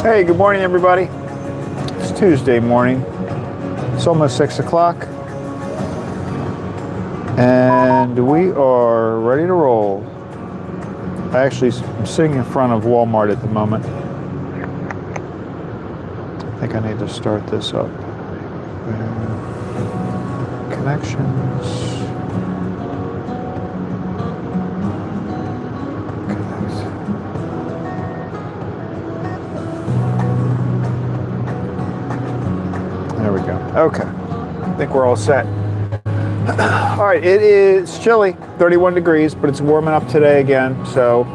Hey, good morning, everybody. It's Tuesday morning. It's almost 6 o'clock. And we are ready to roll. I actually am sitting in front of Walmart at the moment. I think I need to start this up. Connections. There we go. Okay. I think we're all set. All right, it's chilly, 31 degrees, but it's warming up today again. So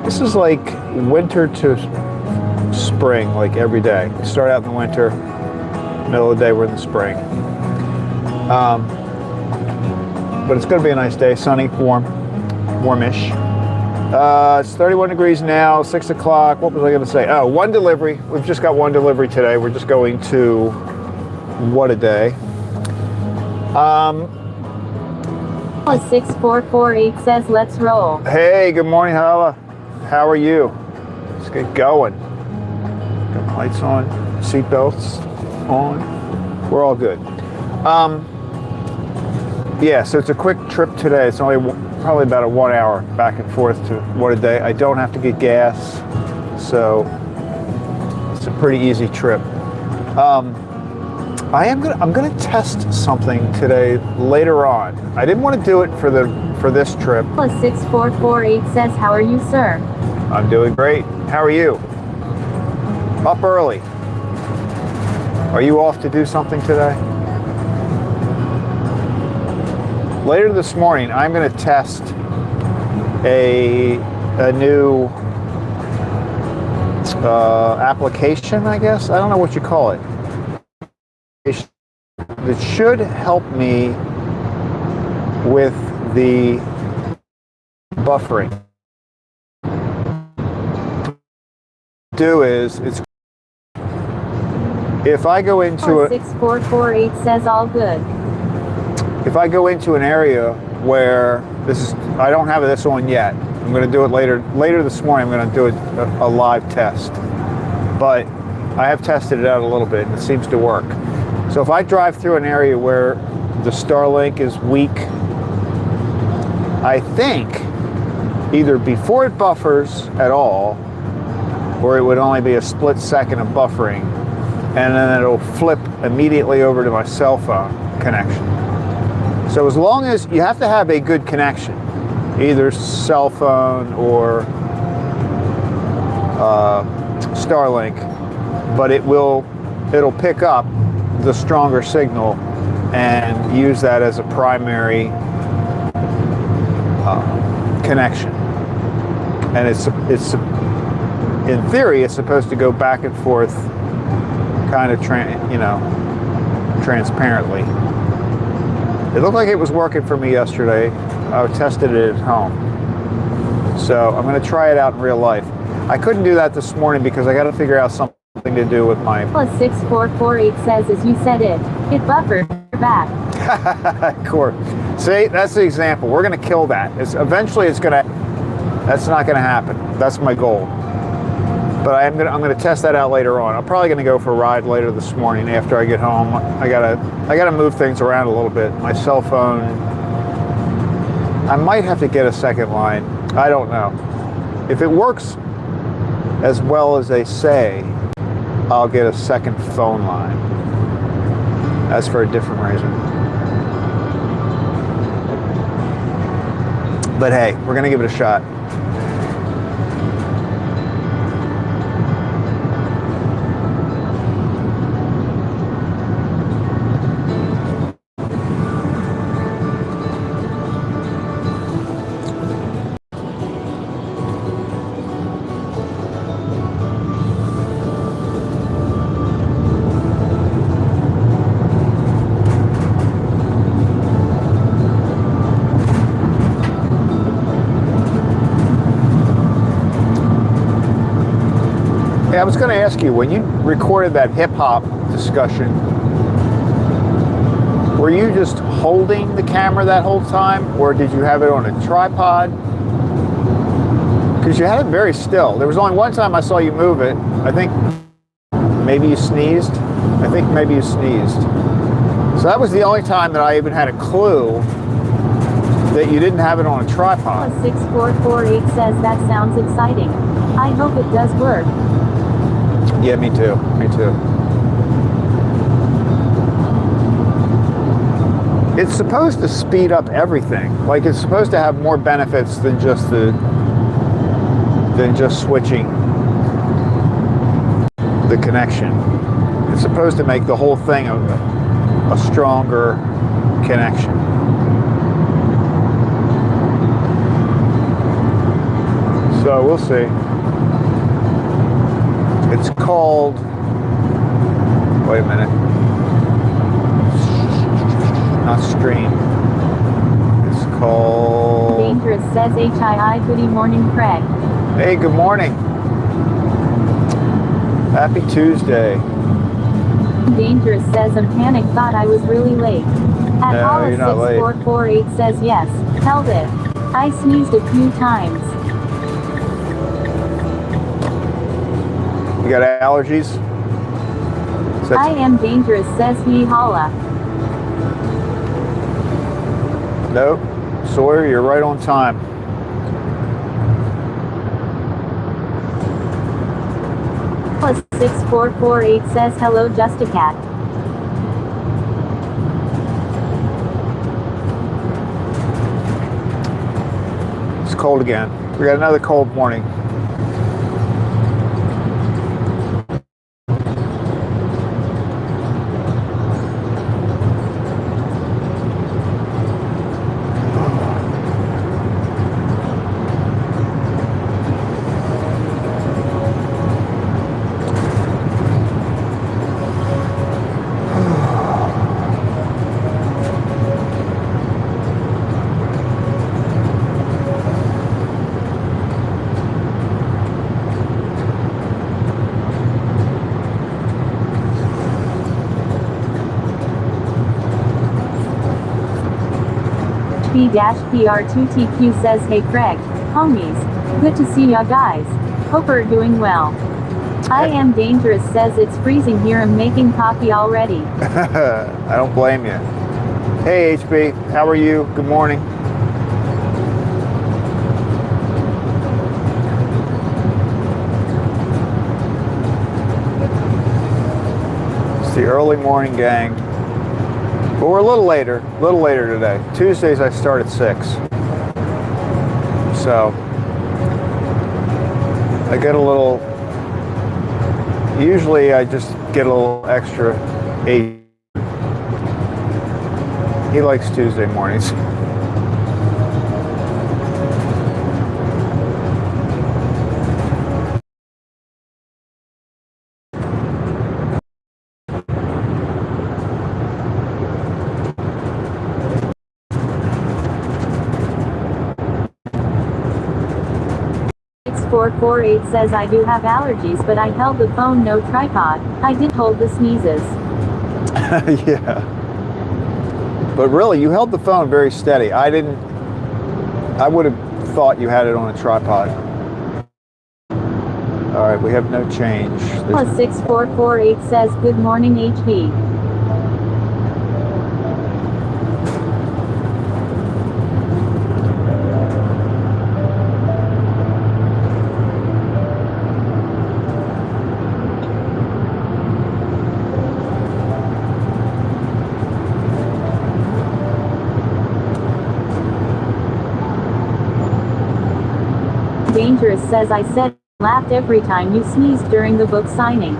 this is like winter to spring, like every day. We start out in the winter, middle of the day we're in the spring. But it's going to be a nice day, sunny, warm, warmish. It's 31 degrees now, 6 o'clock. What was I going to say? Oh, one delivery. We've just got one delivery today. We're just going to What a Day. 6448 says let's roll. Hey, good morning, Hala. How are you? Let's get going. Got the lights on, seatbelts on. We're all good. Yeah, so it's a quick trip today. It's only probably about a 1 hour back and forth to What a Day. I don't have to get gas, so it's a pretty easy trip. I'm gonna test something today later on. I didn't want to do it for this trip. 6448 says, how are you, sir? I'm doing great. How are you? Up early. Are you off to do something today? Later this morning, I'm going to test a new application, I guess. I don't know what you call it. It should help me with the buffering. Do is it's if I go into 6448 says all good. If I go into an area where I don't have this on yet. I'm going to do it later this morning. I'm going to do a live test, but I have tested it out a little bit and it seems to work. So if I drive through an area where the Starlink is weak, I think either before it buffers at all, or it would only be a split second of buffering, and then it'll flip immediately over to my cell phone connection. So as long as you have to have a good connection, either cell phone or Starlink, but it'll pick up the stronger signal and use that as a primary connection. And it's in theory it's supposed to go back and forth, kind of transparently. It looked like it was working for me yesterday. I tested it at home. So I'm going to try it out in real life. I couldn't do that this morning because I got to figure out something to do with my... 6448 says, as you said it buffered back. Cool. See, that's the example. We're going to kill that. That's not going to happen. That's my goal. But I'm going to test that out later on. I'm probably going to go for a ride later this morning after I get home. I gotta move things around a little bit. My cell phone, I might have to get a second line. I don't know. If it works as well as they say, I'll get a second phone line. That's for a different reason. But hey, we're going to give it a shot. I was going to ask you, when you recorded that hip-hop discussion, were you just holding the camera that whole time, or did you have it on a tripod? Because you had it very still. There was only one time I saw you move it. I think maybe you sneezed. I think maybe you sneezed. So that was the only time that I even had a clue that you didn't have it on a tripod. 6448 says that sounds exciting. I hope it does work. Yeah, me too. Me too. It's supposed to speed up everything. Like it's supposed to have more benefits than just switching the connection. It's supposed to make the whole thing a stronger connection. So we'll see. It's called, wait a minute, not stream. It's called... Dangerous says HII. Good morning, Craig. Hey, good morning. Happy Tuesday. Dangerous says I'm panicked, thought I was really late. At No, Hollis you're not late. 6448 says yes, held it. I sneezed a few times. You got allergies? I am dangerous says he holla. Nope. Sawyer, you're right on time. Plus 6448 says hello Justicat. It's cold again. We got another cold morning. B-PR2TQ says hey Craig, homies, good to see ya guys, hope you're doing well. I am dangerous says it's freezing here, I'm making coffee already. I don't blame you. Hey HB, how are you? Good morning. It's the early morning gang. But we're a little later today. Tuesdays I start at 6. So I get a little, usually I just get a little extra 8. He likes Tuesday mornings. Four says I do have allergies, but I held the phone no tripod. I did hold the sneezes. Yeah. But really, you held the phone very steady. I would have thought you had it on a tripod. All right, we have no change. Plus 6448 says good morning HB. Dangerous says I said laughed every time you sneezed during the book signing.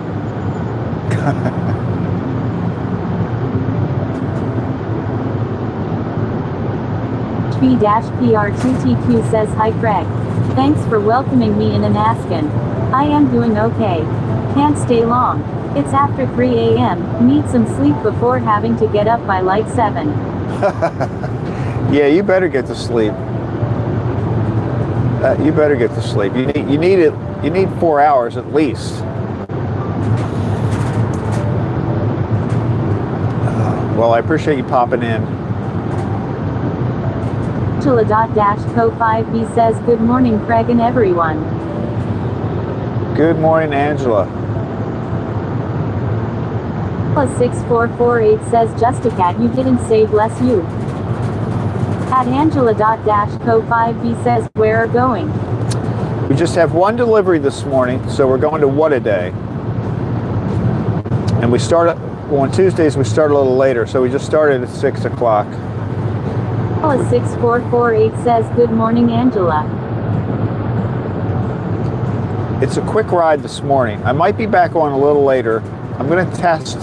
B-PR2TQ says hi Craig. Thanks for welcoming me in and asking. I am doing okay. Can't stay long. It's after 3 a.m. Need some sleep before having to get up by like 7. Yeah, you better get to sleep. You better get to sleep. You need it. You need 4 hours at least. Well, I appreciate you popping in. Angela.co5b says good morning Craig and everyone. Good morning, Angela. 6448 says just a cat you didn't say bless you. At Angela.co5b says where are going? We just have one delivery this morning, so we're going to What a Day. And we start on Tuesdays, we start a little later, so we just started at 6 o'clock. 6448 says good morning Angela. It's a quick ride this morning. I might be back on a little later. I'm going to test.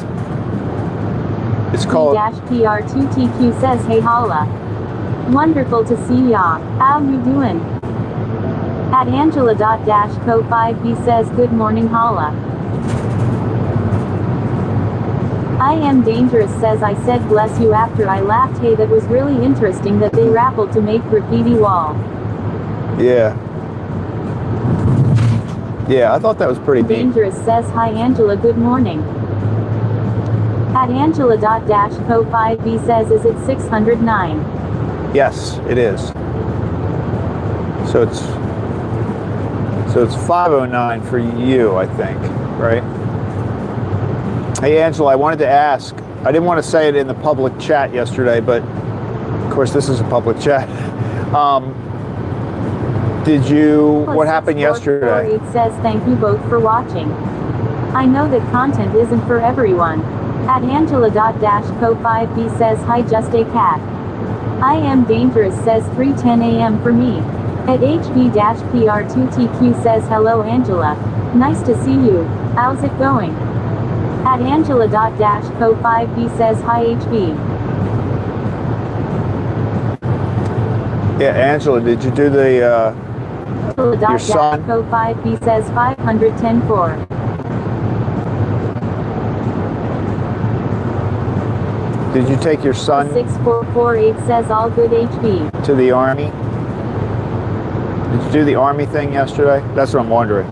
It's called P-PR2TQ says hey holla. Wonderful to see ya. How you doing? At Angela.co5b says good morning holla. I am dangerous says I said bless you after I laughed. Hey, that was really interesting that they raffled to make graffiti wall. Yeah. Yeah, I thought that was pretty neat. Dangerous says hi Angela, good morning. At Angela.co5b says is it 609? Yes, it is. So it's 509 for you, I think, right? Hey Angela, I wanted to ask, I didn't want to say it in the public chat yesterday, but of course this is a public chat. What happened yesterday? It says thank you both for watching. I know that content isn't for everyone. At Angela.co5b says hi just a cat. I am dangerous says 3:10 a.m. for me. At HB-PR2TQ says hello Angela. Nice to see you. How's it going? At Angela.co5b says hi HB. Yeah, Angela, did you do the your son? Co5b says 510-4. Did you take your son 6448 says all good HB. to the army? Did you do the army thing yesterday? That's what I'm wondering.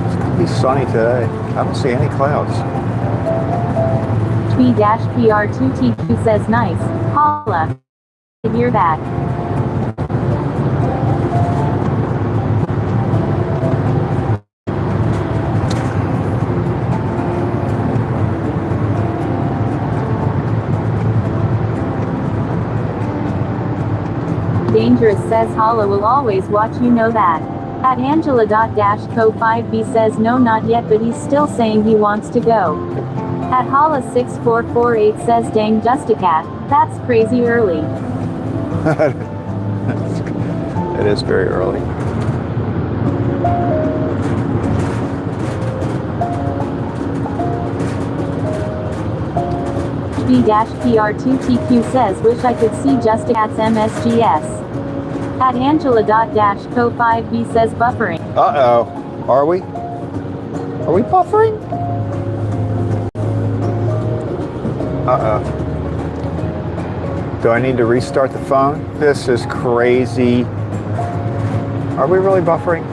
It's gonna be sunny today. I don't see any clouds. B-PR2TQ says nice. Holla. Hear that. Dangerous says Holla will always watch, you know that. At Angela.co5b says no not yet but he's still saying he wants to go. At Holla6448 says dang just a cat, that's crazy early. It is very early. B-PR2TQ says wish I could see just a cat's MSGS. At Angela.co5b says buffering. Uh-oh. Are we? Are we buffering? Uh-oh. Do I need to restart the phone? This is crazy. Are we really buffering?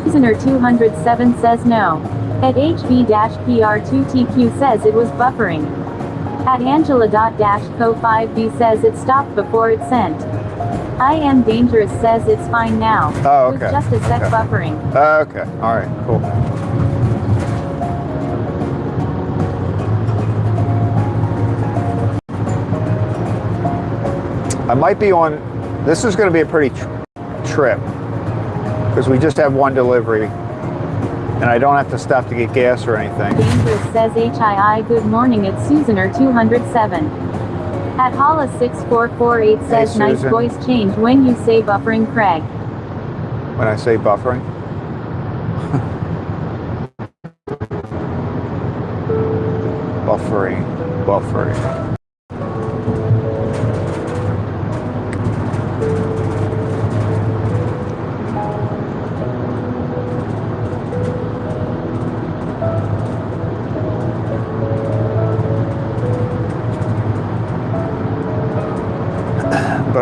Prisoner 207 says no. At HB-PR2TQ says it was buffering. At Angela.co5b says it stopped before it sent. I am dangerous says it's fine now. Oh, okay. It was just a sec buffering. Okay. All right. Cool. I might be on. This is going to be a pretty trip because we just have one delivery, and I don't have to stop to get gas or anything. Dangerous says HII good morning at Susaner 207. At Holla6448 says Hey, nice Susan. voice change when you say buffering Craig. When I say buffering. Buffering.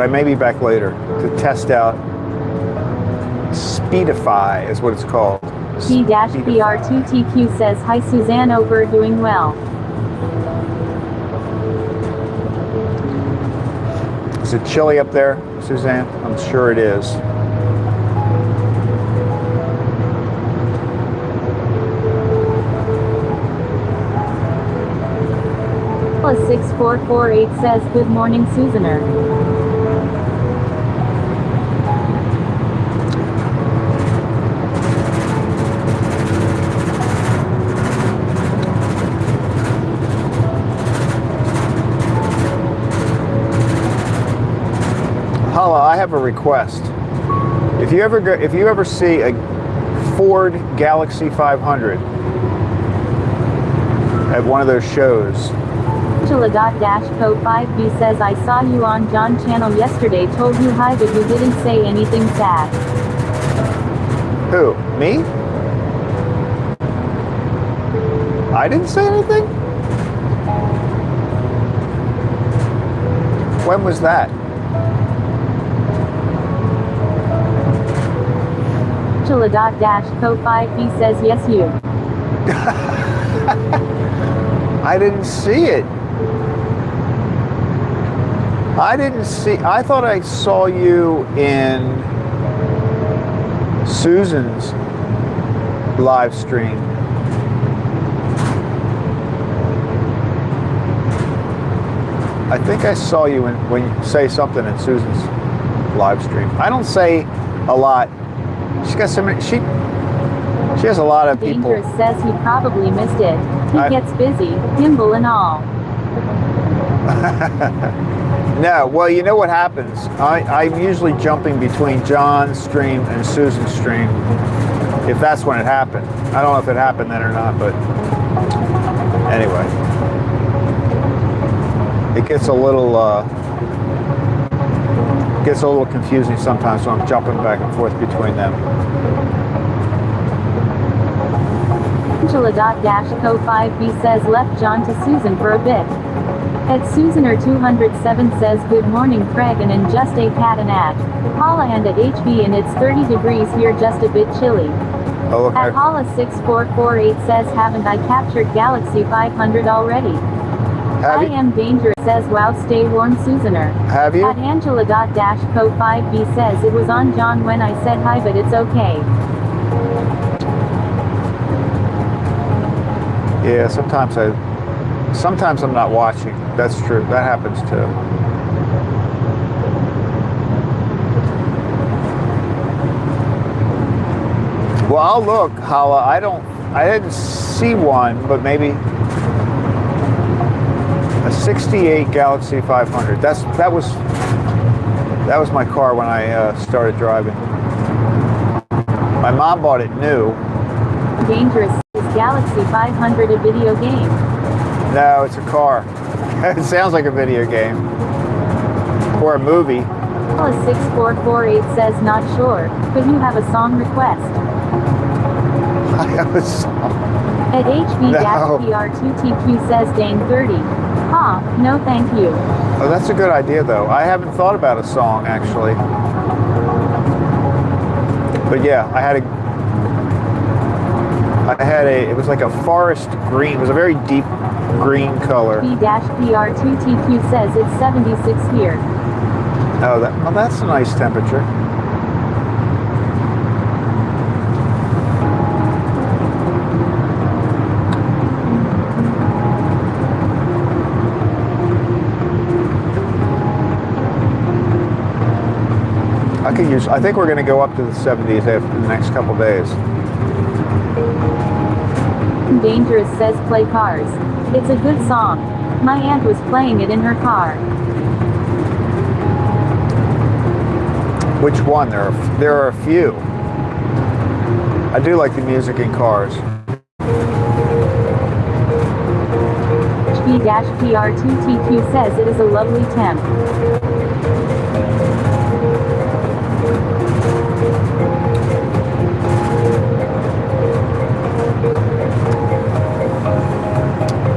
I may be back later to test out Speedify is what it's called. P-PR2TQ says, hi Suzanne Ober, doing well. Is it chilly up there, Suzanne? I'm sure it is. Plus 6448 says, good morning Susaner. Hala, I have a request. If you ever see a Ford Galaxy 500 at one of those shows, Angela.Co5B says, I saw you on John channel yesterday, told you hi but you didn't say anything sad. who? Me? I didn't say anything? When was that? Angela.Co5B says, yes you. I didn't see it. I thought I saw you in Susan's live stream. I think I saw you when you say something in Susan's live stream. I don't say a lot. She's got so many, she has a lot of people. Dangerous says he probably missed it. He gets busy, gimbal and all. No, well, you know what happens? I'm usually jumping between John's stream and Susan's stream, if that's when it happened. I don't know if it happened then or not, but anyway. It gets a little confusing sometimes when I'm jumping back and forth between them. Angela.Co5B says, left John to Susan for a bit. Ed Susaner207 says, good morning Craig, and in just a cat and at Hala and at HB and it's 30 degrees here, just a bit chilly. Oh, okay. At Hala6448 says, haven't I captured Galaxy 500 already? Have I you? am dangerous says, wow, stay warm Susaner. Have you? At Angela.Co5B says, it was on John when I said hi but it's okay. Yeah, sometimes I'm not watching. That's true. That happens too. Well, I'll look, Hala. I didn't see one, but maybe a 68 Galaxy 500. That was my car when I started driving. My mom bought it new. Dangerous is Galaxy 500 a video game? No, it's a car. It sounds like a video game. Or a movie. Hala6448 says, not sure, but you have a song request. I have a song. At HB-PR2TQ says, Dane 30. Huh, no thank you. Oh, that's a good idea though. I haven't thought about a song actually. But yeah, it was like a forest green. It was a very deep green color. B-PR2TQ says it's 76 here. Oh, well, that's a nice temperature. I think we're going to go up to the 70s after the next couple days. Dangerous says, play Cars. It's a good song. My aunt was playing it in her car. Which one? There are a few. I do like the music in Cars. HB-PR2TQ says it is a lovely temp.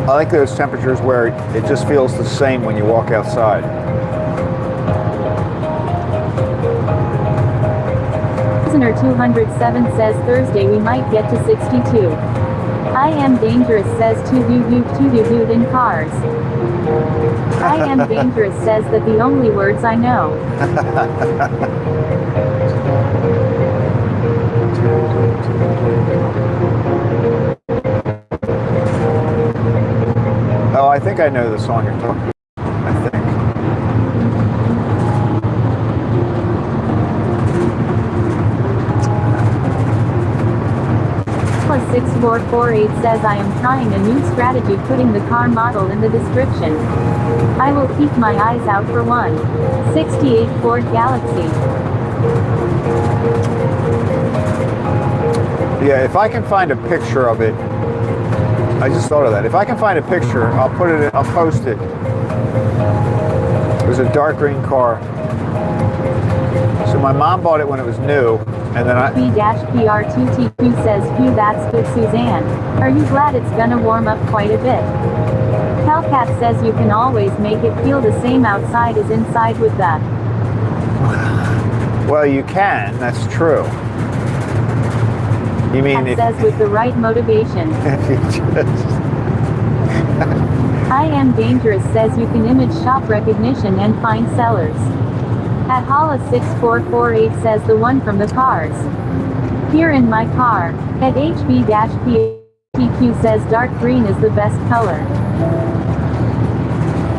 I like those temperatures where it just feels the same when you walk outside. Listener 207 says Thursday we might get to 62. I am dangerous says to dude in cars. I am dangerous says that the only words I know. Oh, I think I know the song you're talking about. I think. +6448 says I am trying a new strategy putting the car model in the description. I will keep my eyes out for one. 68 Ford Galaxy. Yeah, if I can find a picture of it, I just thought of that. If I can find a picture, I'll put it. I'll post it. It was a dark green car. So my mom bought it when it was new, and then I. B-PR2TQ says, phew, that's good, Suzanne. Are you glad it's gonna warm up quite a bit? Hellcat says you can always make it feel the same outside as inside with that. Well, you can. That's true. You mean It says with the right motivation. if you just. I am dangerous says you can image shop recognition and find sellers. At Hala6448 says the one from the cars. Here in my car. At HB-PQ says dark green is the best color.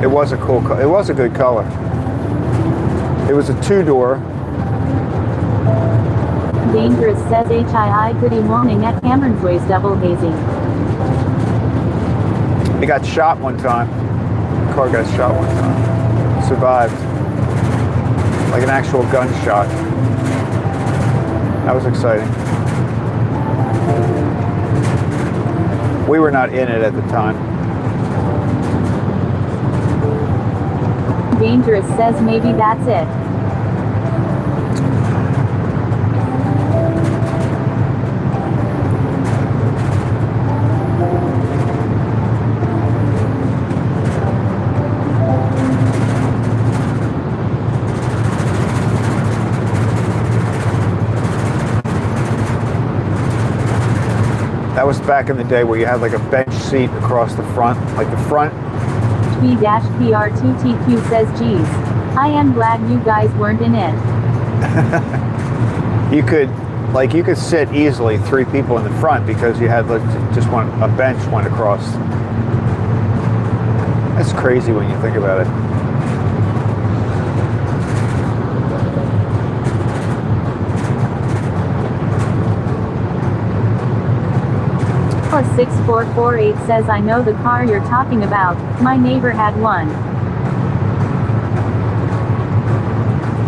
It was a cool. It was a good color. It was a two-door. Dangerous says HII goody morning at Cameron's Ways double hazing. It got shot one time. The car got shot one time. Survived. Like an actual gunshot. That was exciting. We were not in it at the time. Dangerous says maybe that's it. That was back in the day where you had like a bench seat across the front, like the front. B-PR2TQ says, geez, I am glad you guys weren't in it. You could sit easily 3 people in the front because you had like just a bench went across. That's crazy when you think about it. +6448 says I know the car you're talking about, my neighbor had one.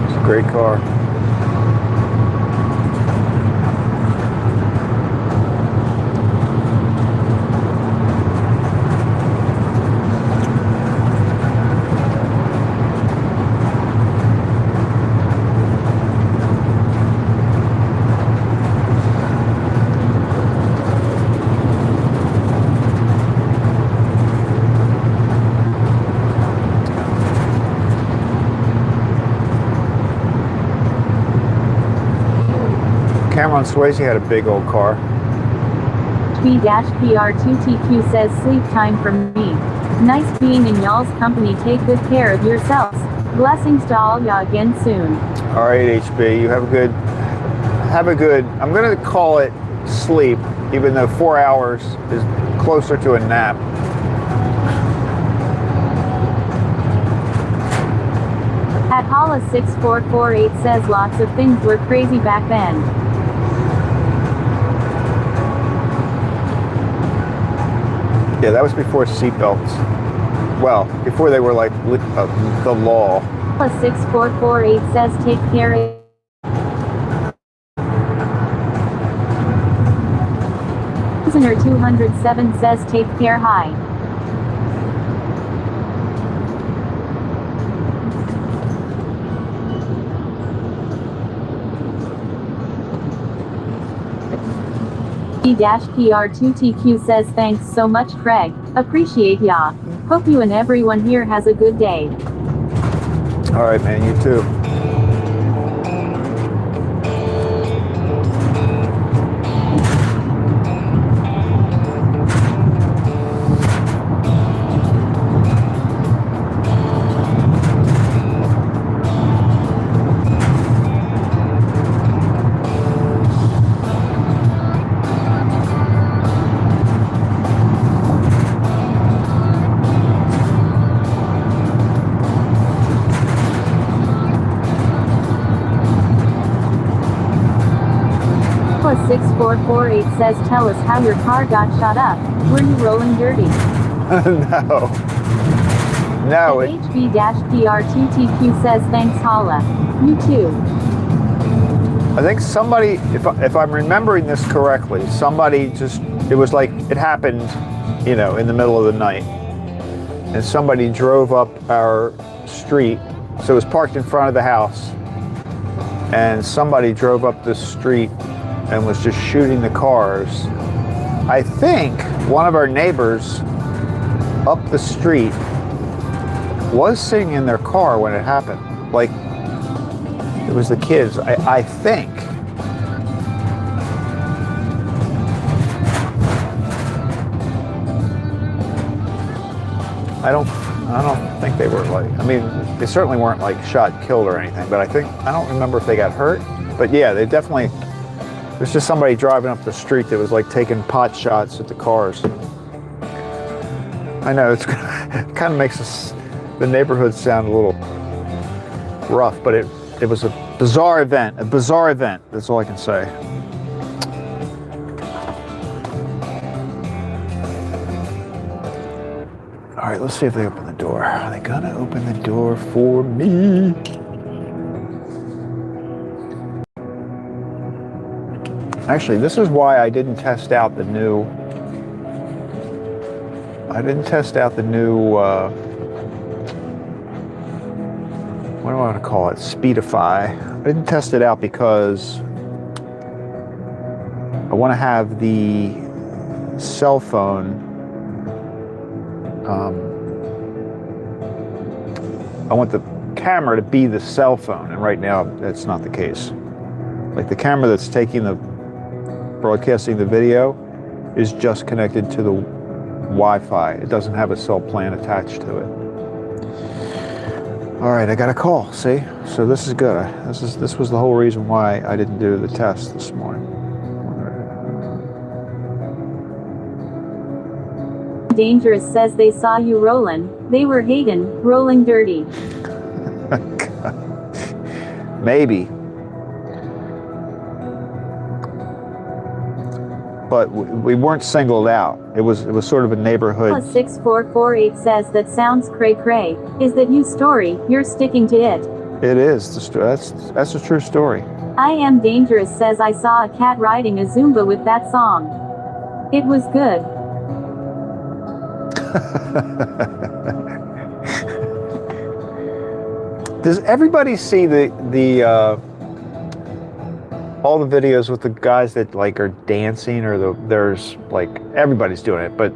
It's a great car. Cameron Swayze had a big old car. B-PR2TQ says sleep time for me. Nice being in y'all's company. Take good care of yourselves. Blessings to all y'all again soon. All right, HB, you have a good, I'm going to call it sleep, even though 4 hours is closer to a nap. At Hala6448 says lots of things were crazy back then. Yeah, that was before seatbelts. Well, before they were like the law. +6448 says take care. Listener 207 says take care. Hi. B-PR2TQ says thanks so much, Craig. Appreciate ya. Hope you and everyone here has a good day. All right, man, you too. Plus6448 says, tell us how your car got shot up. Were you rolling dirty? No. No. HB-PR2TQ says, thanks Holla. You too. I think somebody, if I'm remembering this correctly, somebody just, it was like, it happened, you know, in the middle of the night. And somebody drove up our street. So it was parked in front of the house. And somebody drove up the street and was just shooting the cars. I think one of our neighbors up the street was sitting in their car when it happened. Like, it was the kids, I think. I don't think they were like, I mean, they certainly weren't like shot, killed or anything, but I don't remember if they got hurt. But yeah, they definitely, there's just somebody driving up the street that was like taking pot shots at the cars. I know, it kind of makes the neighborhood sound a little rough, but it was a bizarre event, that's all I can say. All right, let's see if they open the door. Are they gonna open the door for me? Actually, this is why I didn't test out the new, what do I want to call it? Speedify. I didn't test it out because I want to have the cell phone, I want the camera to be the cell phone, and right now that's not the case. Like the camera that's broadcasting the video is just connected to the Wi-Fi. It doesn't have a cell plan attached to it. All right, I got a call, see? So this is good. This was the whole reason why I didn't do the test this morning. Dangerous says they saw you rolling. They were Hayden, rolling dirty. Maybe. But we weren't singled out. It was sort of a neighborhood. Plus6448 says that sounds cray-cray. Is that you story? You're sticking to it. It is. That's a true story. I Am Dangerous says I saw a cat riding a Zumba with that song. It was good. Does everybody see all the videos with the guys that like are dancing, or there's like, everybody's doing it, but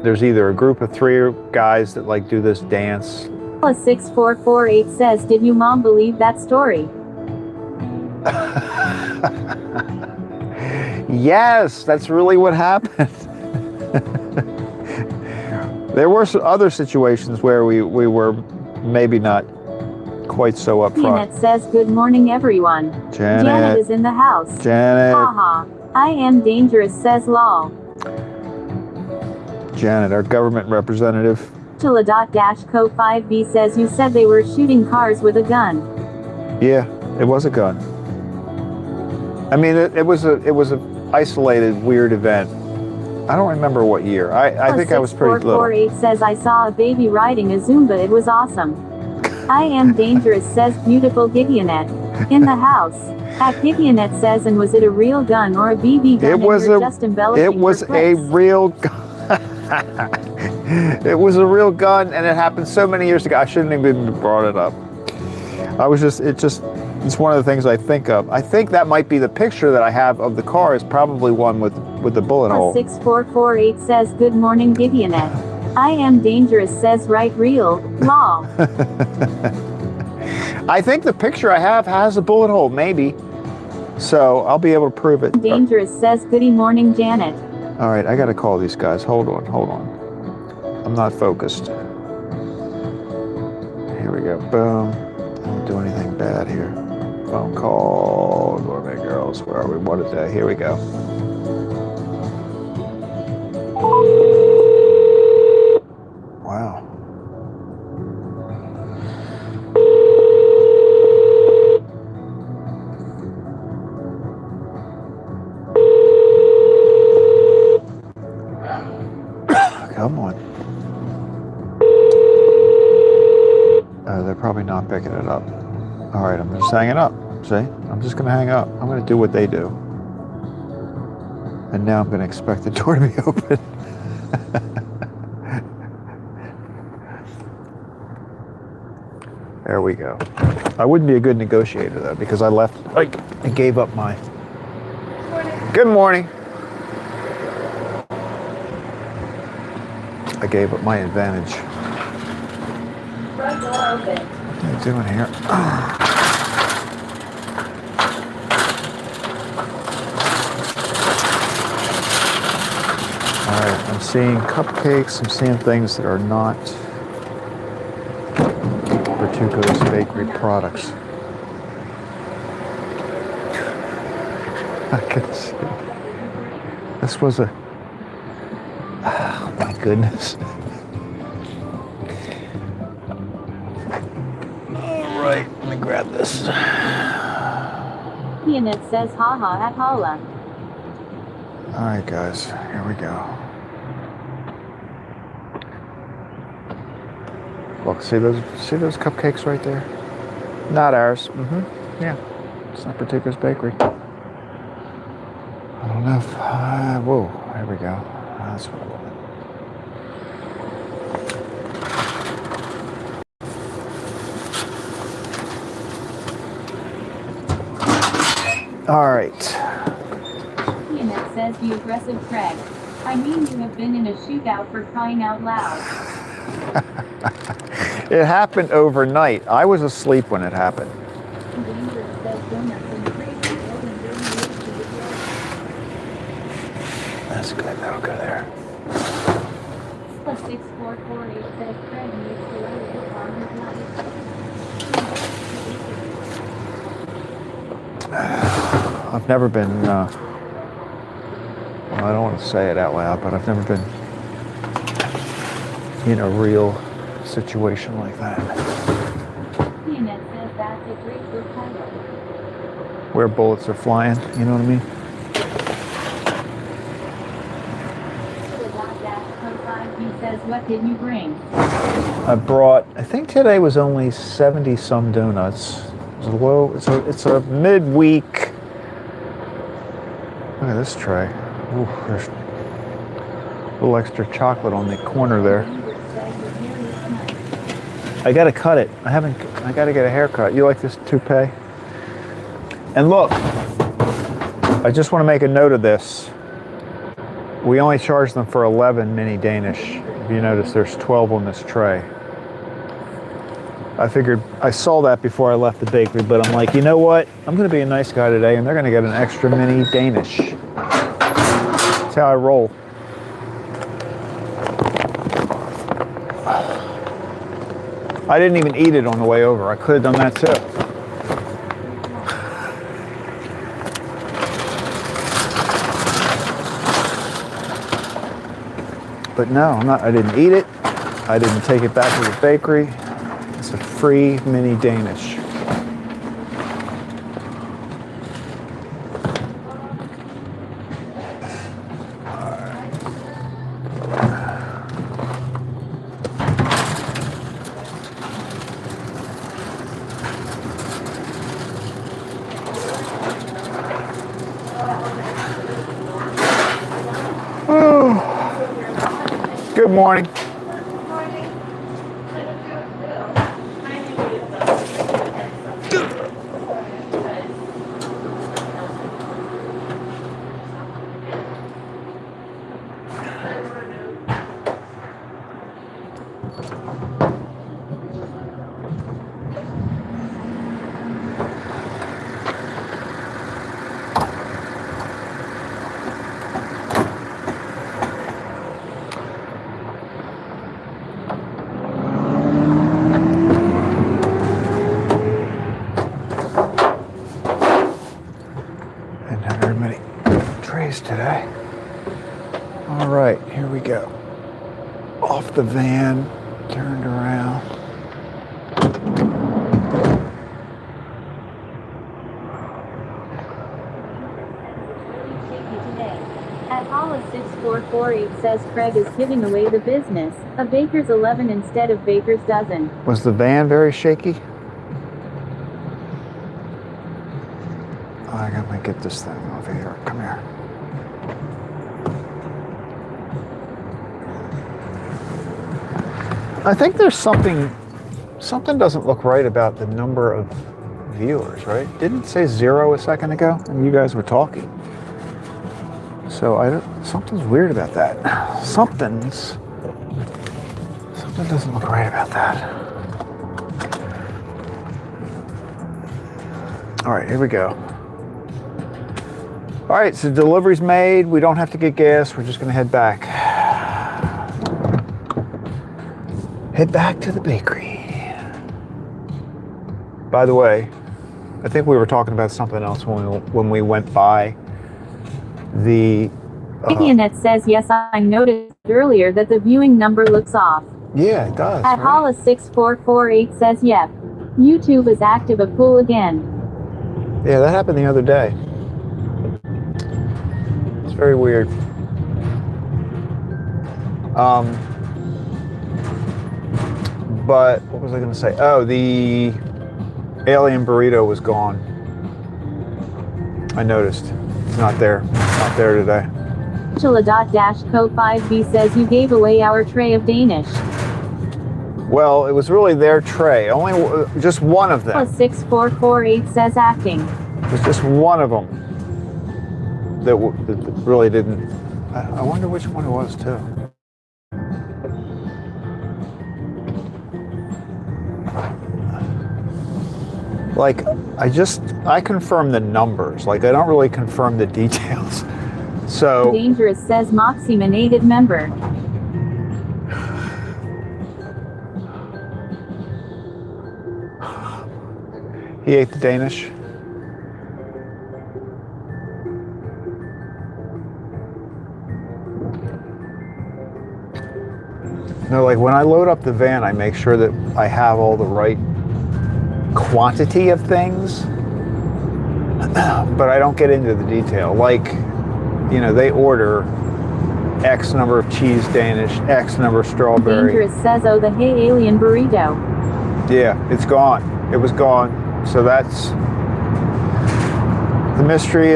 there's either a group of 3 guys that like do this dance. Plus6448 says, did you mom believe that story? Yes, that's really what happened. There were some other situations where we were maybe not quite so upfront. Janet says, good morning everyone. Janet is in the house. Janet. Haha. I Am Dangerous says lol. Janet, our government representative. Chilla.-co5b says you said they were shooting cars with a gun. Yeah, it was a gun. I mean, it was a isolated, weird event. I don't remember what year. I think I was pretty little. 6448 says I saw a baby riding a Zumba. It was awesome. I Am Dangerous says beautiful Gideonette. In the house. At Gideonette says, and was it a real gun or a BB gun? Just embellishing it was a real gun. It was a real gun, and it happened so many years ago. I shouldn't have even brought it up. It's one of the things I think of. I think that might be the picture that I have of the car is probably one with the bullet hole. 6448 says, good morning Gideonette. I Am Dangerous says right real, lol. I think the picture I have has a bullet hole, maybe. So I'll be able to prove it. Dangerous says, goody morning Janet. All right, I gotta call these guys. Hold on. I'm not focused. Here we go, boom. Don't do anything bad here. Phone call, gourmet girls, where are we? What is that? Here we go. Wow. come on. They're probably not picking it up. All right, I'm just hanging up. See, I'm just gonna hang up. I'm gonna do what they do. And now I'm gonna expect the door to be open. There we go. I wouldn't be a good negotiator though, because I gave up my. Good morning. I gave up my advantage. Front door open. What are you doing here? All right, I'm seeing cupcakes. I'm seeing things that are not Bertuco's Bakery products. I can see. This was a. Oh my goodness. All right, let me grab this. Peanut says haha at holla. All right, guys, here we go. Look, see those cupcakes right there? Not ours. Yeah, it's not Bertuco's Bakery. I don't know if. Whoa, there we go. That's what I wanted. All right. Peanut says the aggressive Craig. I mean, you have been in a shootout for crying out loud. It happened overnight. I was asleep when it happened. That's good. That'll go there. Plus 6448 says Craig needs to let it on his life. I've never been, well, I don't want to say it out loud, but I've never been in a real situation like that. Peanut says that's a great book title. Where bullets are flying, you know what I mean? He says, what did you bring? I brought, I think today was only 70 some donuts. It's a midweek. Look at this tray. Ooh, there's a little extra chocolate on the corner there. I gotta cut it. I gotta get a haircut. You like this toupee? And look, I just want to make a note of this. We only charge them for 11 mini Danish. If you notice, there's 12 on this tray. I figured, I saw that before I left the bakery, but I'm like, you know what? I'm gonna be a nice guy today and they're gonna get an extra mini Danish. That's how I roll. I didn't even eat it on the way over. I could have done that too. But no, I didn't eat it. I didn't take it back to the bakery. It's a free mini Danish. Good morning. Today. All right, here we go. Off the van, turned around. At Hollis6448 says Craig is giving away the business. A baker's 11 instead of baker's dozen. Was the van very shaky? I gotta get this thing over here. Come here. I think there's something doesn't look right about the number of viewers, right? Didn't it say 0 a second ago and you guys were talking? So something's weird about that. Something doesn't look right about that. All right, here we go. All right, so delivery's made. We don't have to get gas. We're just gonna head back. Head back to the bakery. By the way, I think we were talking about something else when we went by the... Idianet says, yes, I noticed earlier that the viewing number looks off. Yeah, it does. At right? Hollis6448 says, yep. YouTube is active a fool again. Yeah, that happened the other day. It's very weird. But what was I going to say? Oh, the alien burrito was gone. I noticed. It's not there. Not there today. Angela.co5b says you gave away our tray of Danish. Well, it was really their tray. Only just one of them. Hollis6448 says acting. It was just one of them that really didn't. I wonder which one it was too. Like, I confirm the numbers. Like, I don't really confirm the details. So. Dangerous says Moxie-manated member. He ate the Danish. No, like when I load up the van, I make sure that I have all the right quantity of things, but I don't get into the detail. Like, you know, they order X number of cheese Danish, X number of strawberry. Dangerous says, oh, the hey alien burrito. Yeah, it's gone. It was gone. So that's, the mystery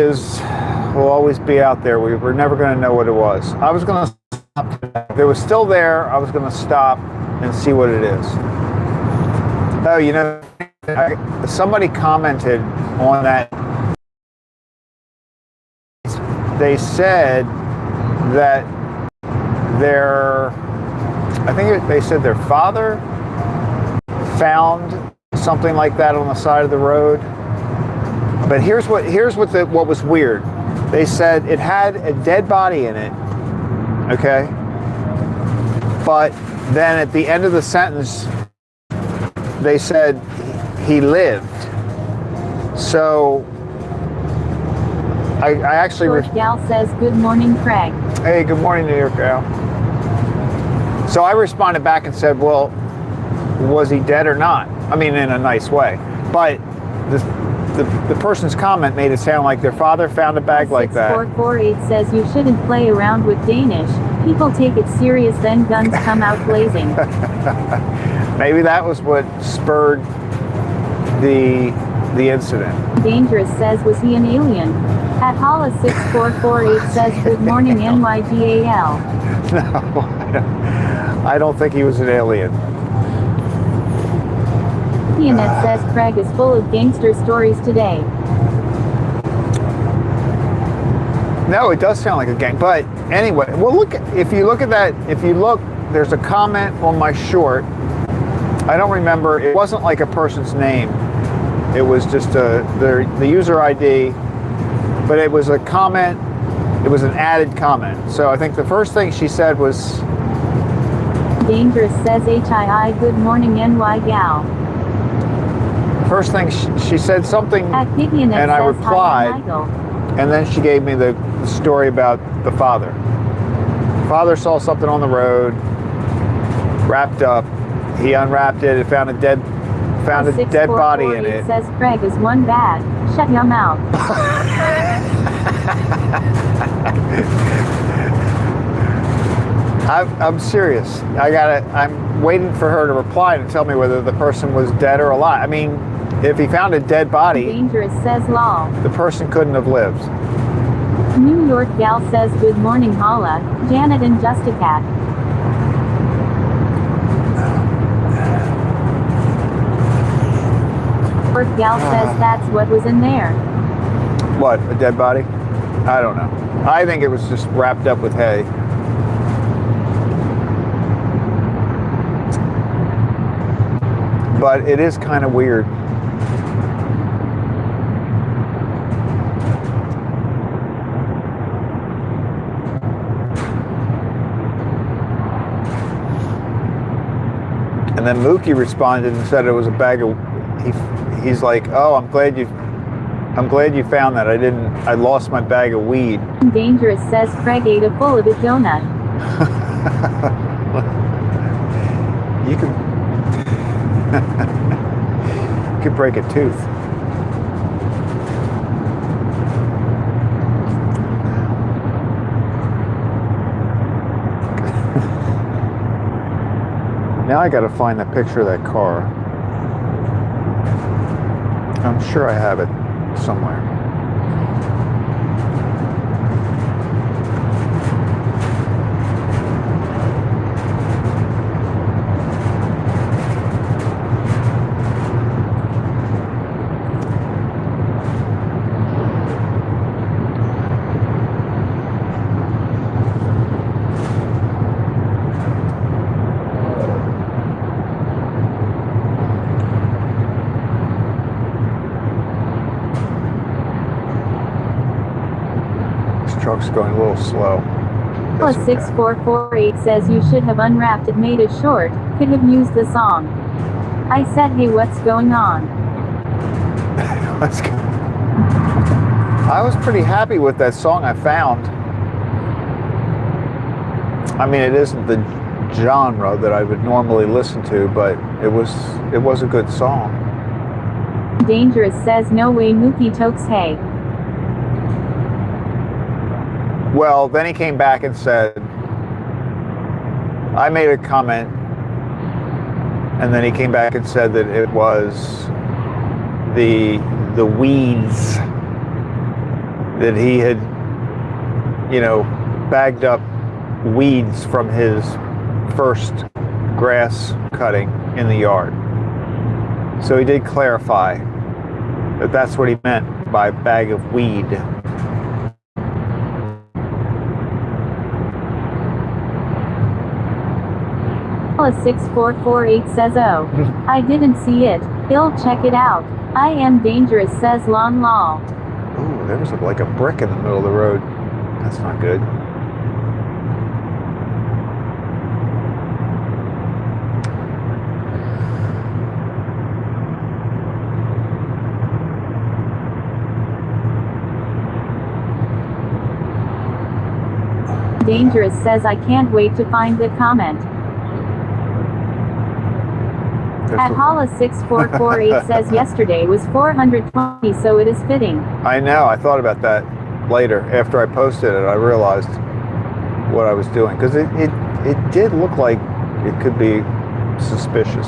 will always be out there. We're never going to know what it was. I was going to stop. If it was still there, I was going to stop and see what it is. Oh, you know, somebody commented on that. They said that they said their father found something like that on the side of the road. But here's what was weird. They said it had a dead body in it. Okay. But then at the end of the sentence, they said he lived. So I actually... George Gal says, good morning, Craig. Hey, good morning, New York Gal. So I responded back and said, well, was he dead or not? I mean, in a nice way. But the person's comment made it sound like their father found a bag like that. 6448 says you shouldn't play around with Danish. People take it serious, then guns come out blazing. Maybe that was what spurred the incident. Dangerous says, was he an alien? At Hollis6448 says, good morning, NYGAL. No, I don't think he was an alien. Pianet says Craig is full of gangster stories today. No, it does sound like a gang. But anyway, well, if you look at that, there's a comment on my short. I don't remember. It wasn't like a person's name. It was just the user ID, but it was a comment. It was an added comment. So I think the first thing she said was... Dangerous says HII, good morning, NY gal. First thing she said something, and I replied, and then she gave me the story about the father. Father saw something on the road, wrapped up. He unwrapped it. It found a dead Found a dead body in it. Says Craig is one bad. Shut your mouth. I'm serious. I'm waiting for her to reply to tell me whether the person was dead or alive. I mean, if he found a dead body, Dangerous says lol. the person couldn't have lived. New York gal says good morning holla. Janet and Justicat. York gal says that's what was in there. What, a dead body? I don't know. I think it was just wrapped up with hay. But it is kind of weird. And then Mookie responded and said it was a bag of. He's like, oh, I'm glad you found that. I lost my bag of weed. Dangerous says Craig ate a full of a donut. You could break a tooth. Now I gotta find the picture of that car. I'm sure I have it somewhere. Truck's going a little slow. Plus 6448 says you should have unwrapped it, made it short, could have used the song. I said hey, what's going on? I was pretty happy with that song I found. I mean, it isn't the genre that I would normally listen to, but it was a good song. Dangerous says no way Mookie tokes hay. Well, then he came back and said, I made a comment, and then he came back and said that it was the weeds that he had, bagged up weeds from his first grass cutting in the yard. So he did clarify that that's what he meant by bag of weed. Plus 6448 says oh, I didn't see it, he'll check it out. I am dangerous says lon lol. Ooh, there was like a brick in the middle of the road. That's not good. Dangerous says I can't wait to find the comment. At Holla 6448 says yesterday was 420, so it is fitting. I know, I thought about that later. After I posted it, I realized what I was doing. Because it did look like it could be suspicious.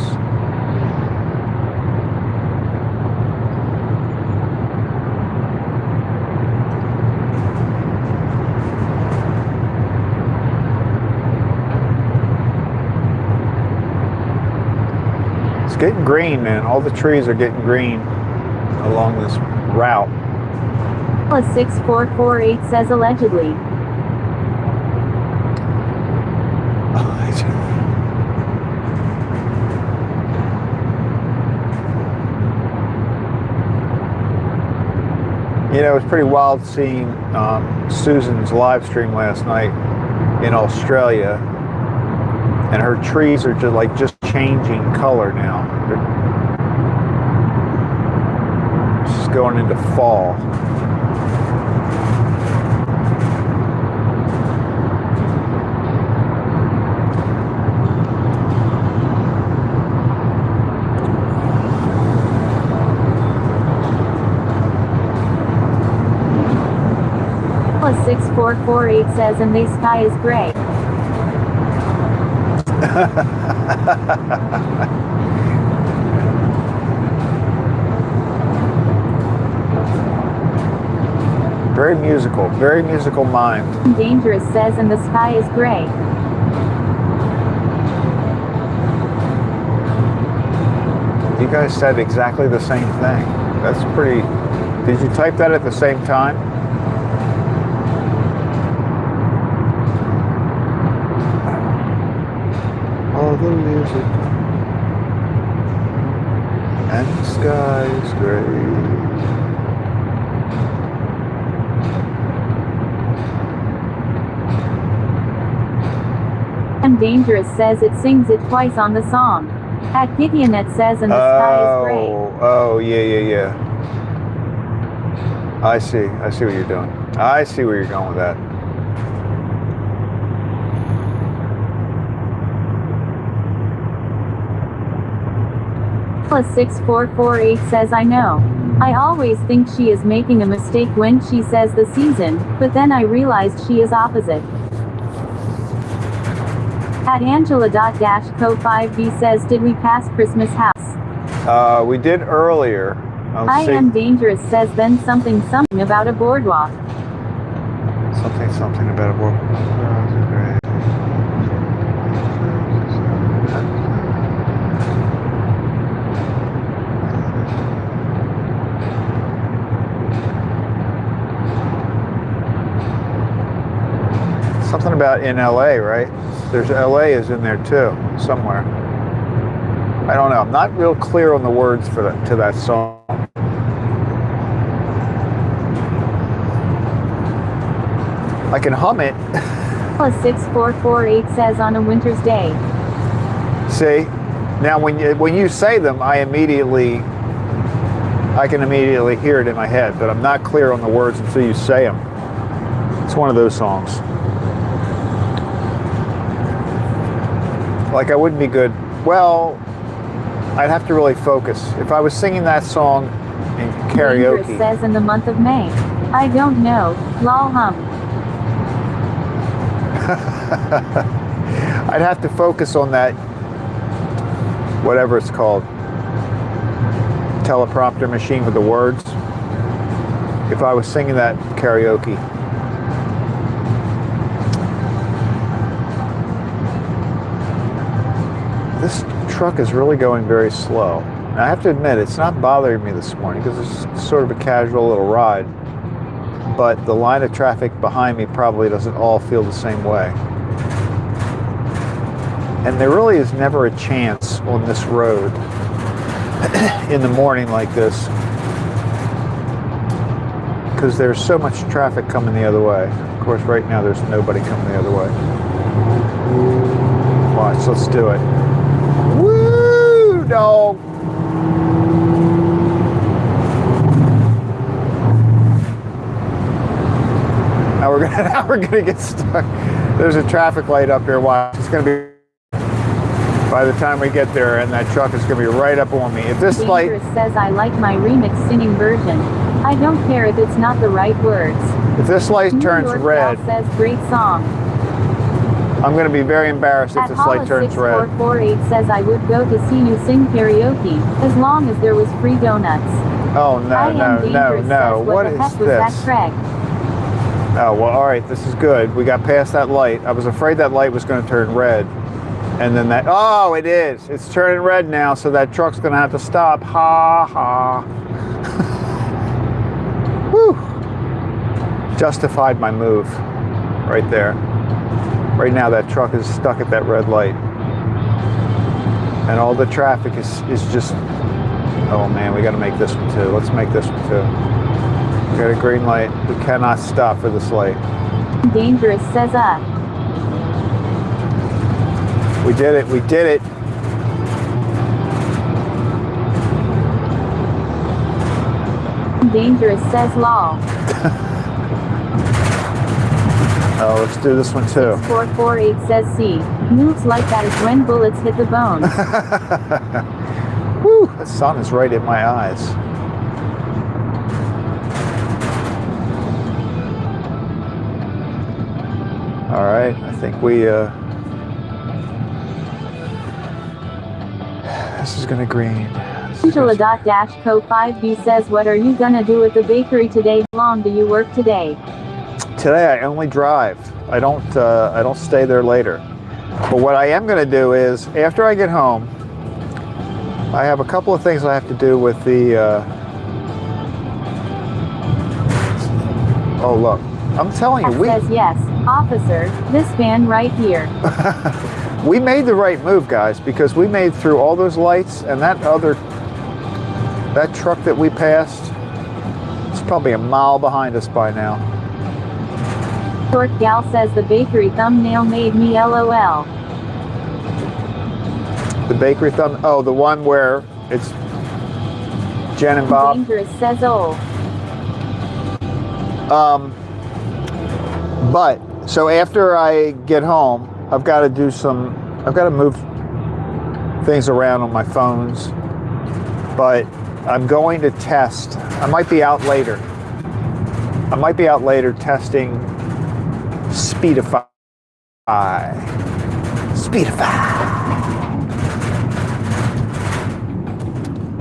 It's getting green, man. All the trees are getting green along this route. Plus 6448 says allegedly. You know, it was pretty wild seeing Susan's live stream last night in Australia, and her trees are just changing color now. They're just going into fall. 6448 says, and the sky is gray. Very musical mind. Dangerous says, and the sky is gray. You guys said exactly the same thing. That's pretty... Did you type that at the same time? All the music and the sky is gray. And Dangerous says it sings it twice on the song. At Gideonet says, and the sky is gray. Oh, yeah. I see what you're doing. I see where you're going with that. Plus 6448 says, I know. I always think she is making a mistake when she says the season, but then I realized she is opposite. At Angela.co5b says, did we pass Christmas house? We did earlier. I am Dangerous says, then something about a boardwalk. Something about a boardwalk. Something about in LA, right? There's LA is in there too, somewhere. I don't know. I'm not real clear on the words for that, to that song. I can hum it. Plus 6448 says, on a winter's day. See, now when you say them, I can immediately hear it in my head, but I'm not clear on the words until you say them. It's one of those songs. Like I wouldn't be good. Well, I'd have to really focus. If I was singing that song in karaoke. Dangerous says, in the month of May. I don't know. Lol hum. I'd have to focus on that, whatever it's called, teleprompter machine with the words. If I was singing that karaoke. This truck is really going very slow. Now, I have to admit, it's not bothering me this morning because it's sort of a casual little ride. But the line of traffic behind me probably doesn't all feel the same way. And there really is never a chance on this road in the morning like this because there's so much traffic coming the other way. Of course, right now there's nobody coming the other way. Watch, let's do it. Woo, dog! Now we're gonna get stuck. There's a traffic light up here. Watch, it's gonna be by the time we get there, and that truck is gonna be right up on me. If this light says, I like my remix singing version. I don't care if it's not the right words. If this light turns red, says, great song. I'm going to be very embarrassed if this light turns red. 6448 says, I would go to see you sing karaoke, as long as there was free donuts. Oh, no. What is this? That, Craig? Oh, well, all right, this is good. We got past that light. I was afraid that light was going to turn red. And then that, oh, it is. It's turning red now, so that truck's going to have to stop. Ha, ha. Whew. Justified my move right there. Right now, that truck is stuck at that red light. And all the traffic is just, oh man, we got to make this one too. Let's make this one too. We got a green light. We cannot stop for this light. Dangerous says, We did it. We did it. Dangerous says, lol. Oh, let's do this one too. 6448 says, see, moves like that is when bullets hit the bone. Woo, the sun is right in my eyes. All right, I think we, this is gonna green. Angela.-Co5B says, what are you gonna do at the bakery today? How long do you work today? Today I only drive. I don't stay there later. But what I am gonna do is, after I get home, I have a couple of things I have to do with the, oh look, I'm telling you, Says yes, officer, this van right here. we made the right move, guys, because we made through all those lights, and that truck that we passed, it's probably a mile behind us by now. Short gal says the bakery thumbnail made me LOL. The bakery oh, the one where it's Jen and Bob. Dangerous says oh. But so after I get home, I've got to move things around on my phones. But I'm going to test. I might be out later. Testing Speedify.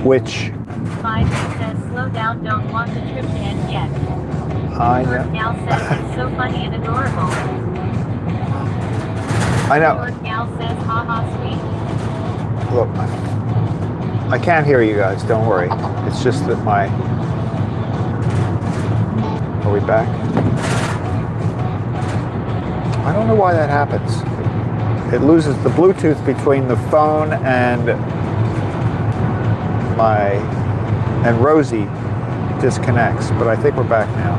Which 5 says slow down, don't want the trip to end yet. I know. Short gal says it's so funny and adorable. I know. Short gal says haha sweet. Look, I can't hear you guys, don't worry. It's just that are we back? I don't know why that happens. It loses the Bluetooth between the phone and Rosie disconnects, but I think we're back now.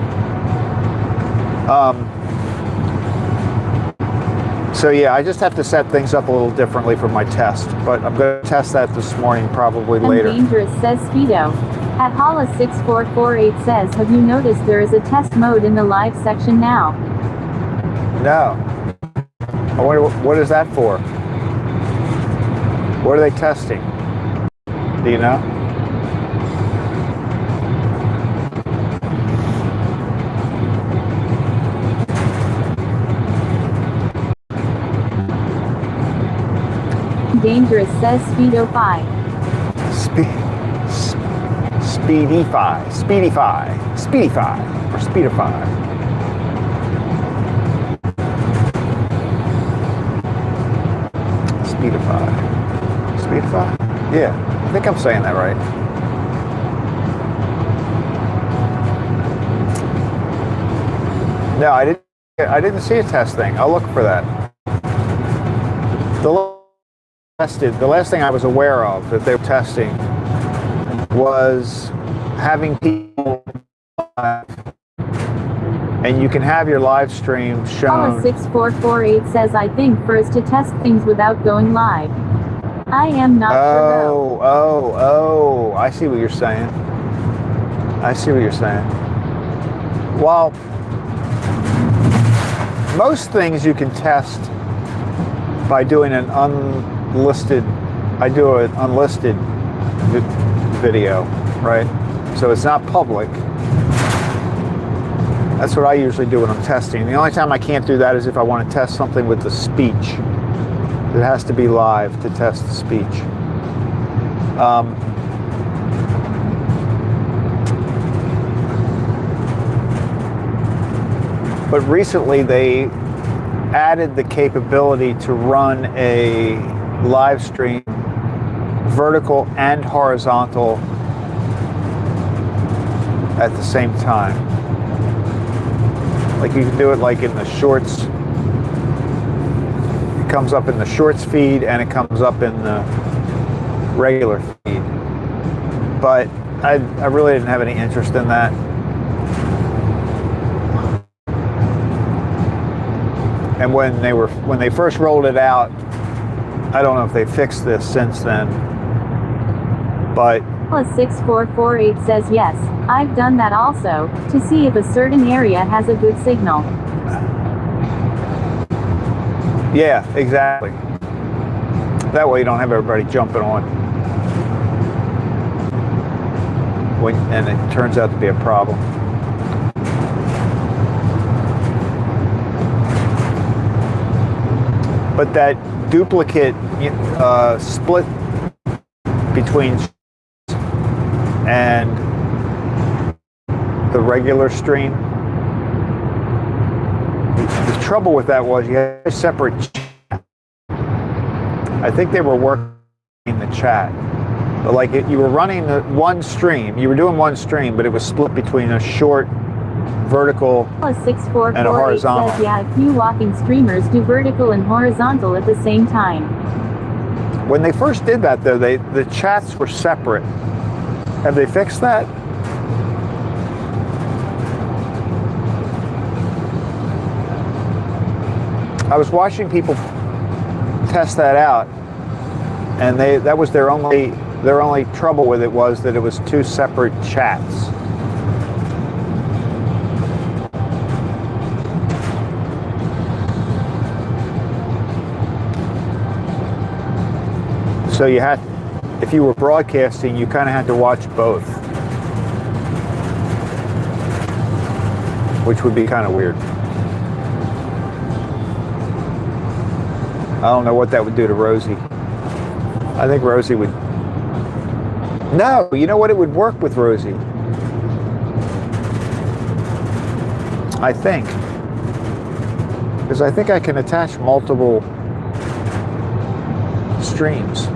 So yeah, I just have to set things up a little differently for my test, but I'm going to test that this morning, probably later. Dangerous says Speedo. At Hollis6448 says, have you noticed there is a test mode in the live section now? No. I wonder what is that for? What are they testing? Do you know? Dangerous says Speedo5. Speedify, or Speedify. Speedify? Yeah, I think I'm saying that right. No, I didn't see a test thing. I'll look for that. The last thing I was aware of that they were testing was having people and you can have your live stream shown. 6448 says, I think first to test things without going live. I am not sure though. Oh, I see what you're saying. Well, most things you can test by doing an unlisted, I do an unlisted video, right? So it's not public. That's what I usually do when I'm testing. The only time I can't do that is if I want to test something with the speech. It has to be live to test the speech. But recently they added the capability to run a live stream vertical and horizontal at the same time. Like you can do it like in the shorts. It comes up in the shorts feed and it comes up in the regular feed. But I really didn't have any interest in that. And when they first rolled it out, I don't know if they fixed this since then, but 6448 says yes, I've done that also, to see if a certain area has a good signal. yeah, exactly. That way you don't have everybody jumping on and it turns out to be a problem. But that duplicate split between and the regular stream. The trouble with that was you had a separate chat. I think they were working in the chat. But like you were running one stream, you were doing one stream, but it was split between a short vertical and a horizontal. Says, yeah, a few walking streamers do vertical and horizontal at the same time. When they first did that though, the chats were separate. Have they fixed that? I was watching people test that out, and that was their only trouble with it, was that it was two separate chats. So you had, if you were broadcasting, you kind of had to watch both, which would be kind of weird. I don't know what that would do to Rosie. I think Rosie would... No, you know what? It would work with Rosie. I think. Because I think I can attach multiple streams.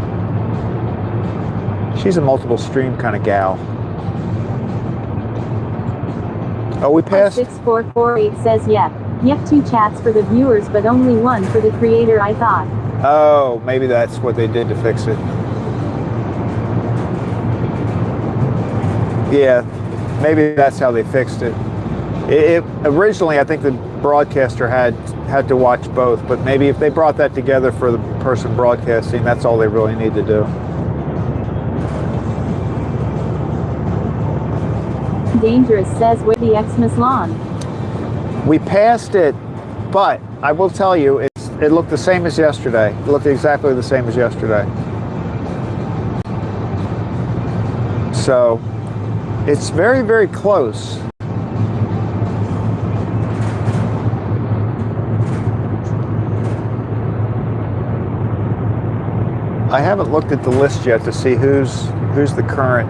She's a multiple stream kind of gal. Oh, we passed? 6448 says, yeah. Yep, 2 chats for the viewers, but only one for the creator, I thought. Oh, maybe that's what they did to fix it. Yeah, maybe that's how they fixed it. Originally, I think the broadcaster had to watch both, but maybe if they brought that together for the person broadcasting, that's all they really need to do. Dangerous says, where the Xmas lawn? We passed it, but I will tell you, it looked the same as yesterday. It looked exactly the same as yesterday. So, it's very, very close. I haven't looked at the list yet to see who's the current.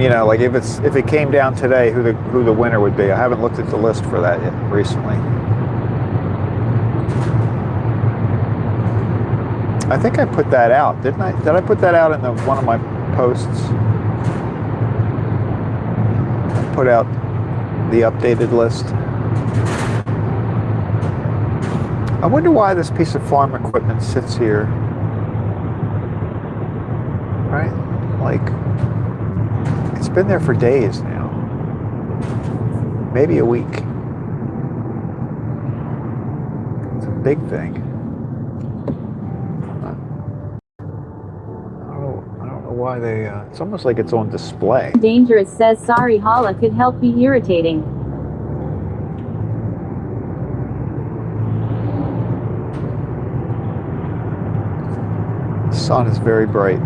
You know, like if it came down today, who the winner would be. I haven't looked at the list for that yet recently. I think I put that out, didn't I? Did I put that out in one of my posts? I put out the updated list. I wonder why this piece of farm equipment sits here. Right? Like, it's been there for days now. Maybe a week. It's a big thing. I don't know why they, it's almost like it's on display. Dangerous says, sorry, Hala could help be irritating. The sun is very bright.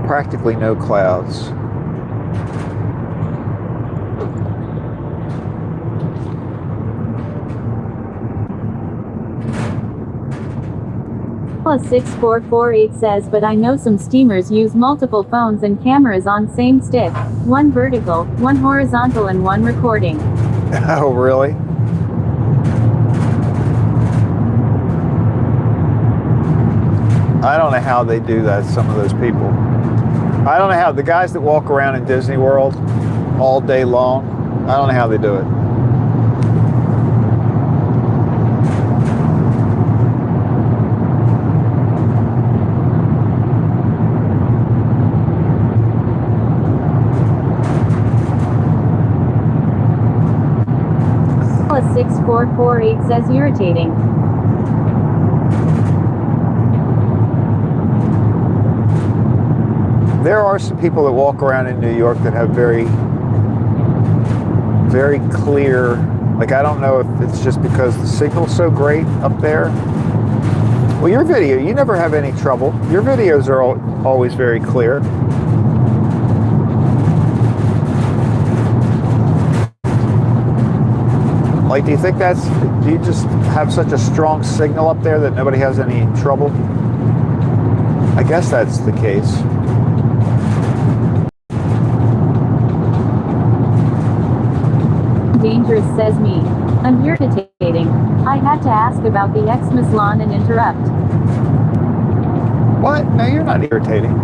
Practically no clouds. Plus 6448 says, but I know some steamers use multiple phones and cameras on same stick. One vertical, one horizontal, and one recording. Oh, really? I don't know how they do that, some of those people. I don't know how, the guys that walk around in Disney World all day long, I don't know how they do it. Plus 6448 says irritating. There are some people that walk around in New York that have very, very clear, like I don't know if it's just because the signal's so great up there. Well, your video, you never have any trouble. Your videos are always very clear. Like, do you think do you just have such a strong signal up there that nobody has any trouble? I guess that's the case. Dangerous says me. Irritating. I had to ask about the Xmas lawn and interrupt. What? No, you're not irritating.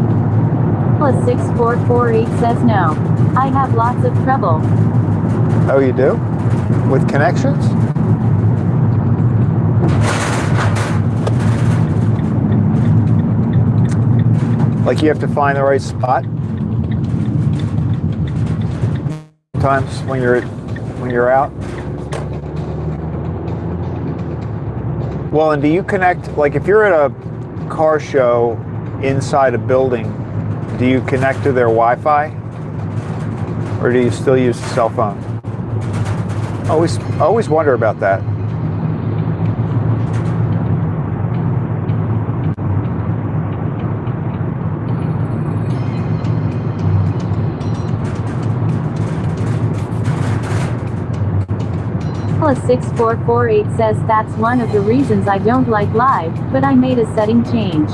+6448 says no. I have lots of trouble. Oh, you do? With connections? Like you have to find the right spot? Sometimes when you're out? Well, and do you connect, like if you're at a car show inside a building, do you connect to their Wi-Fi? Or do you still use the cell phone? Always wonder about that. +6448 says that's one of the reasons I don't like live, but I made a setting change.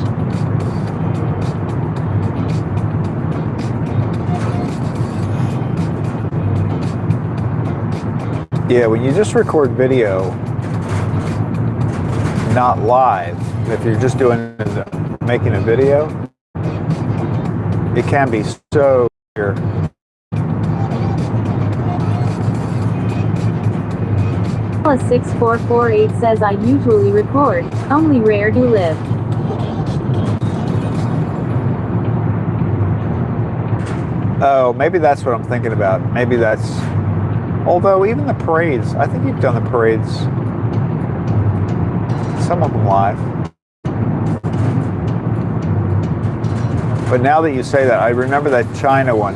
Yeah, when you just record video, not live, if you're just making a video, it can be so clear. +6448 says I usually record, only rare do live. Oh, maybe that's what I'm thinking about. Maybe that's... Although even the parades, I think you've done the parades, some of them live. But now that you say that, I remember that China one.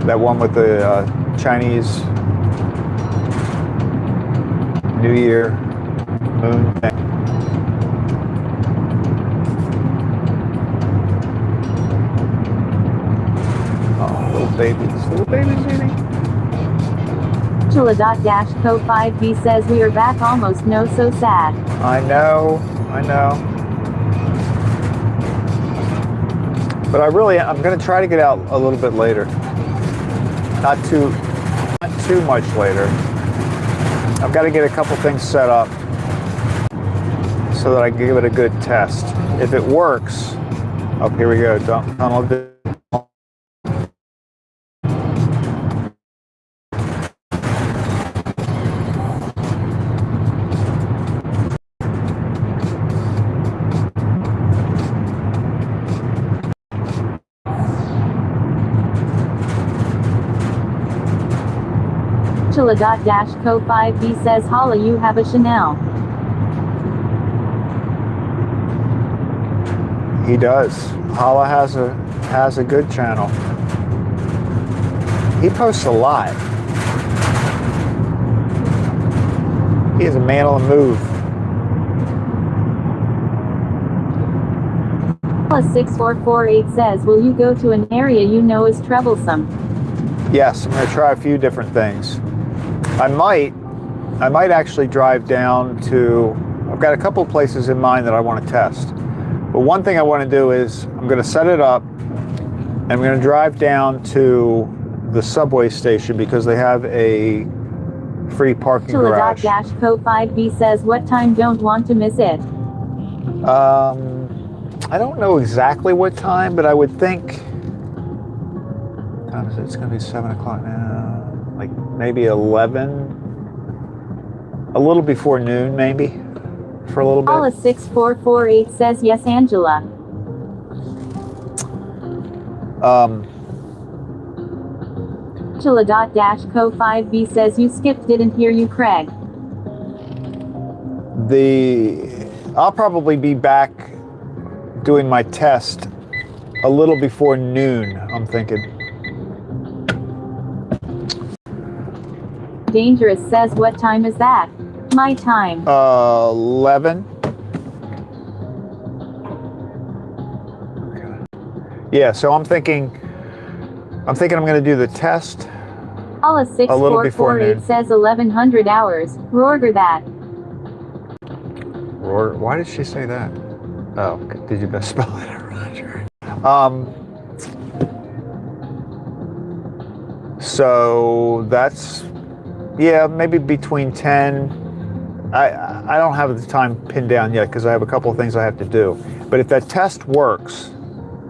That one with the Chinese New Year moon thing. Oh, little babies eating. Chilla.-co5b says we are back almost no so sad. I know. But I'm going to try to get out a little bit later. Not too much later. I've got to get a couple things set up so that I can give it a good test. If it works, oh, here we go. Donald did. Chilla.-co5b says holla you have a Chanel. He does. Holla has a good channel. He posts a lot. He is a man on the move. +6448 says will you go to an area you know is troublesome? Yes, I'm going to try a few different things. I might actually drive down to, I've got a couple places in mind that I want to test. But one thing I want to do is I'm going to set it up and I'm going to drive down to the subway station because they have a free parking garage. Chilla.-co5b says what time don't want to miss it? I don't know exactly what time, but I would think, what time is it? It's going to be 7 o'clock now. Like maybe 11, a little before noon maybe, for a little bit. Paula6448 says yes Angela. Chilla.-co5b says you skipped didn't hear you Craig. I'll probably be back doing my test a little before noon, I'm thinking. Dangerous says what time is that? My time. 11. Okay. Yeah, so I'm thinking I'm going to do the test Hala A little before 6448 noon. says 1100 hours. Roger that. Or why did she say that? Oh, did you misspell it? I'm not sure. So that's, yeah, maybe between 10. I don't have the time pinned down yet because I have a couple of things I have to do. But if that test works,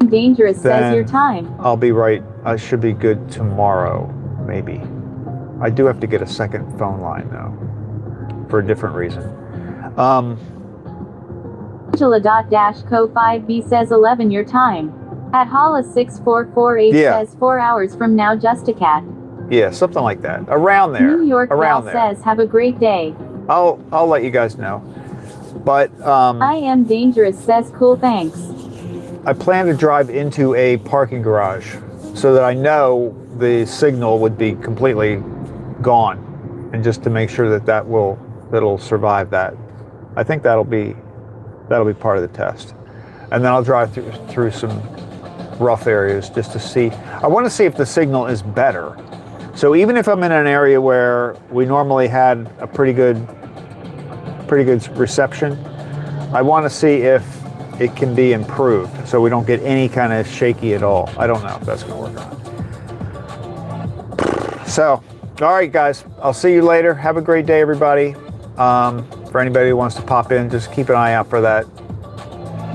Dangerous says then your time. I'll be right. I should be good tomorrow, maybe. I do have to get a second phone line though, for a different reason. Angela.-co5b says 11 your time. At Hala 6448 Yeah. says 4 hours from now just a cat. Yeah, something like that. Around there. New York Around Gal there. says have a great day. I'll let you guys know. But I am dangerous says cool thanks. I plan to drive into a parking garage so that I know the signal would be completely gone, and just to make sure that that'll survive that. I think that'll be part of the test. And then I'll drive through some rough areas just to see. I want to see if the signal is better. So even if I'm in an area where we normally had a pretty good reception, I want to see if it can be improved so we don't get any kind of shaky at all. I don't know if that's going to work or not. So, all right, guys, I'll see you later. Have a great day, everybody. For anybody who wants to pop in, just keep an eye out for that.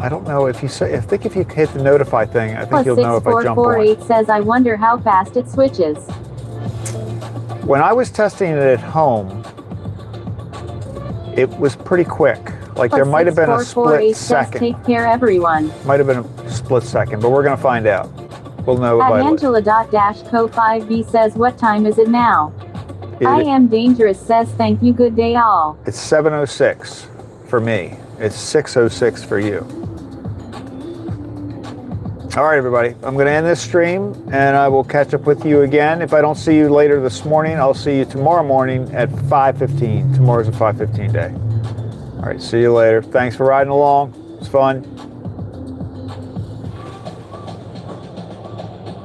I don't know if you say. I think if you hit the notify thing, I think you'll know if I jump on. 6448 says I wonder how fast it switches. When I was testing it at home, it was pretty quick. Like there might have been a split second. Take care, everyone. Might have been a split second, but we're going to find out. We'll know At by Angela.-co5b says what time is it now? It- I am dangerous says thank you, good day all. It's 7:06 for me. It's 6:06 for you. All right, everybody. I'm going to end this stream, and I will catch up with you again. If I don't see you later this morning, I'll see you tomorrow morning at 5:15. Tomorrow's a 5:15 day. All right, see you later. Thanks for riding along. It's fun.